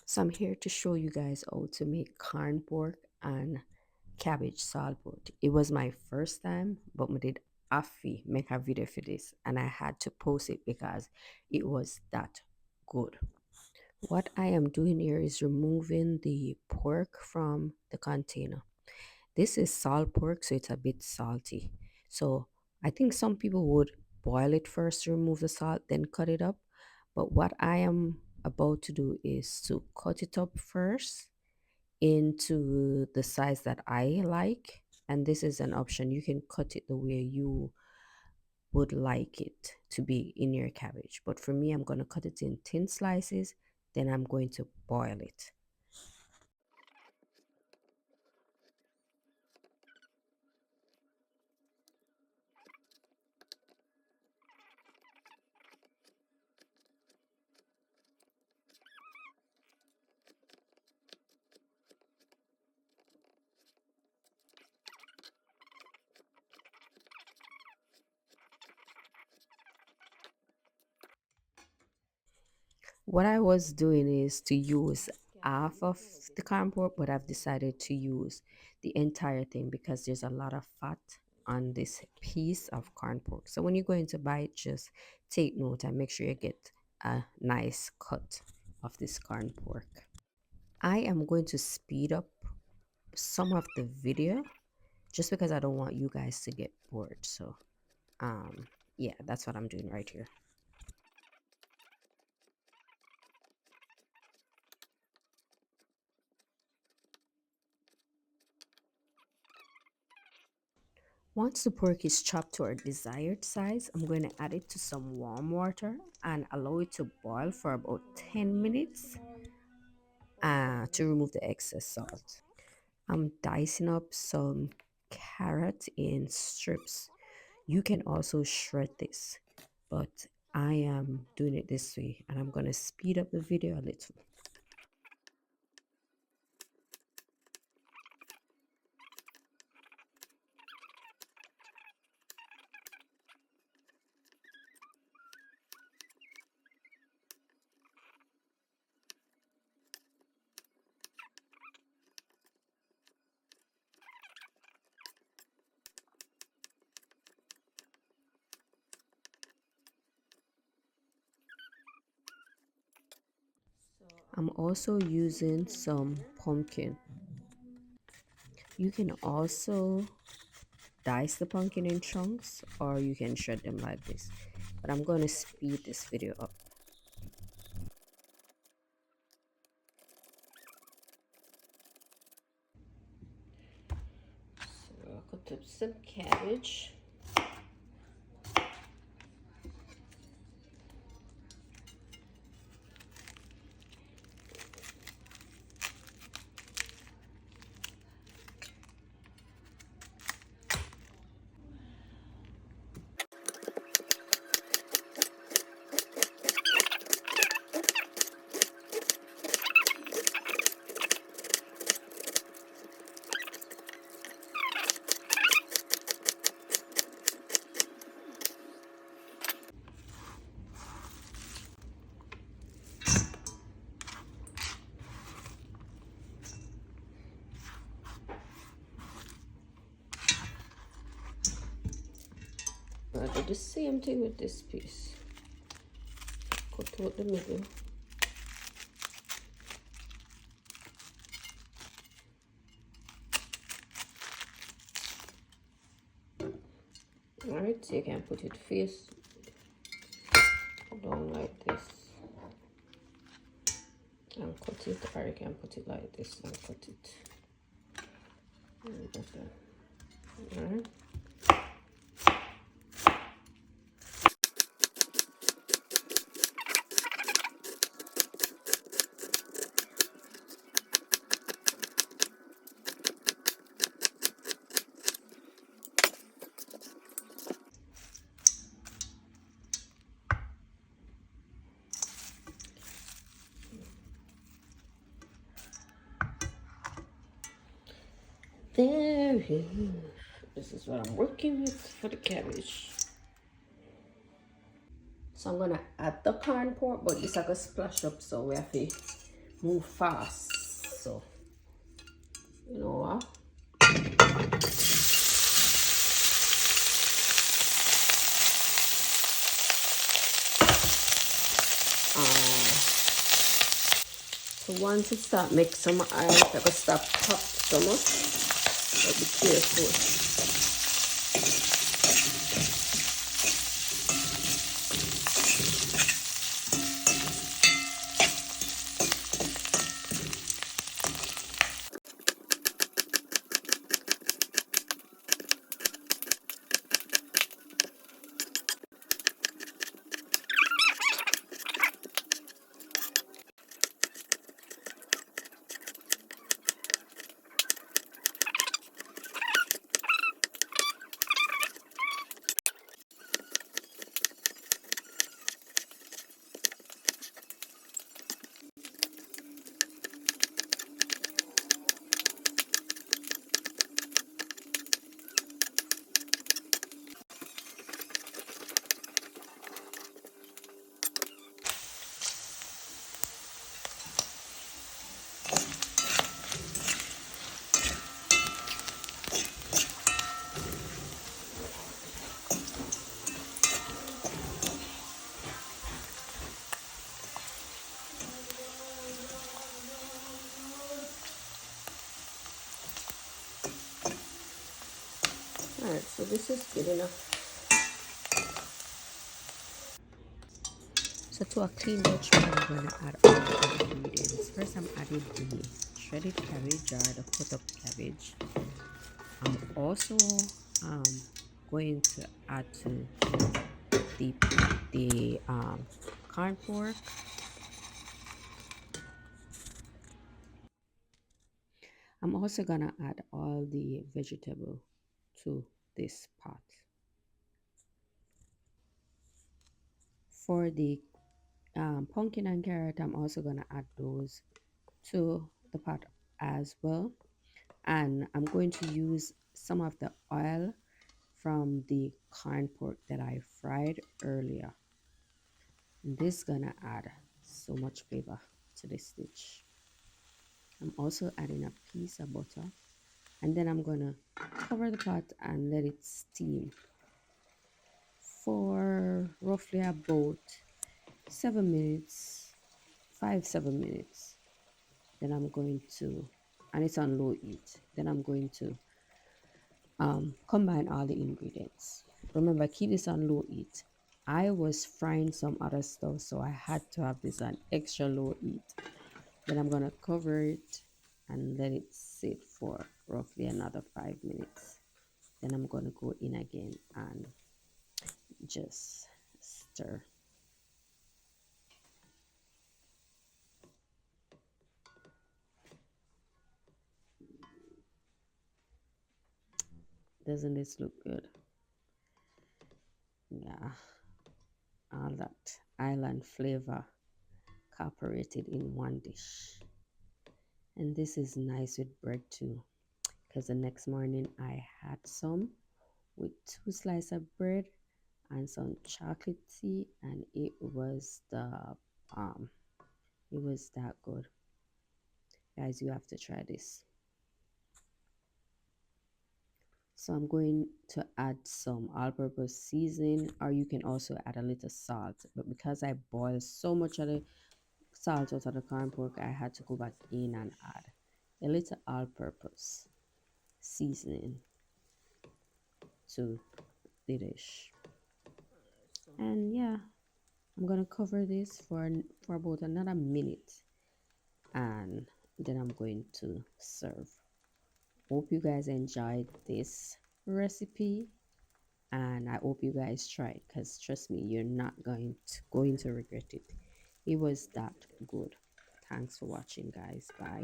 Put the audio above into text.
So I'm here to show you guys how to make corn pork and cabbage salad. It was my first time, but I did make a video for this and I had to post it because it was that good. What I am doing here is removing the pork from the container. This is salt pork, so it's a bit salty. So I think some people would boil it first to remove the salt, then cut it up. But what I am about to do is to cut it up first into the size that I like. And this is an option. You can cut it the way you would like it to be in your cabbage. But for me, I'm going to cut it in thin slices, then I'm going to boil it. What I was doing is to use half of the corn pork, but I've decided to use the entire thing because there's a lot of fat on this piece of corn pork. So when you're going to buy it, just take note and make sure you get a nice cut of this corn pork. I am going to speed up some of the video just because I don't want you guys to get bored. So yeah, that's what I'm doing right here. Once the pork is chopped to our desired size, I'm going to add it to some warm water and allow it to boil for about 10 minutes to remove the excess salt. I'm dicing up some carrot in strips. You can also shred this, but I am doing it this way and I'm going to speed up the video a little. I'm also using some pumpkin. You can also dice the pumpkin in chunks or you can shred them like this, but I'm going to speed this video up. So I'll cut up some cabbage. I do the same thing with this piece. Cut out the middle. Alright, so you can put it face down like this and cut it, or you can put it like this and cut it. Alright. There it is. This is what I'm working with for the cabbage. So I'm gonna add the corn pork, but this I gonna splash up, so we have to move fast. So, you know what? So once it start make some oil, I can stop pop so much. But be careful. Alright, so this is good enough. So to a clean batch, I'm going to add all the ingredients. First, I'm adding the shredded cabbage or the cut up cabbage. I'm also um, going to add to the corn pork. I'm also gonna add all the vegetable to this pot. For the pumpkin and carrot, I'm also gonna add those to the pot as well. And I'm going to use some of the oil from the corn pork that I fried earlier. And this is gonna add so much flavor to this dish. I'm also adding a piece of butter, and then I'm gonna cover the pot and let it steam for roughly about 7 minutes, 5 7 minutes. Then I'm going to, and it's on low heat. Then I'm going to combine all the ingredients. Remember, keep this on low heat. I was frying some other stuff, so I had to have this on extra low heat. Then I'm gonna cover it and let it sit for roughly another 5 minutes. Then I'm gonna go in again and just stir. Doesn't this look good? Yeah, all that island flavor incorporated in one dish. And this is nice with bread too, because the next morning I had some with 2 slices of bread and some chocolate tea, and um it was that good. Guys, you have to try this. So I'm going to add some all-purpose seasoning, or you can also add a little salt. But because I boiled so much of the salt out of the corn pork, I had to go back in and add a little all-purpose seasoning to the dish. And yeah, I'm gonna cover this for about another minute, and then I'm going to serve. Hope you guys enjoyed this recipe, and I hope you guys try it, because trust me, you're not going to regret it. It was that good. Thanks for watching, guys. Bye.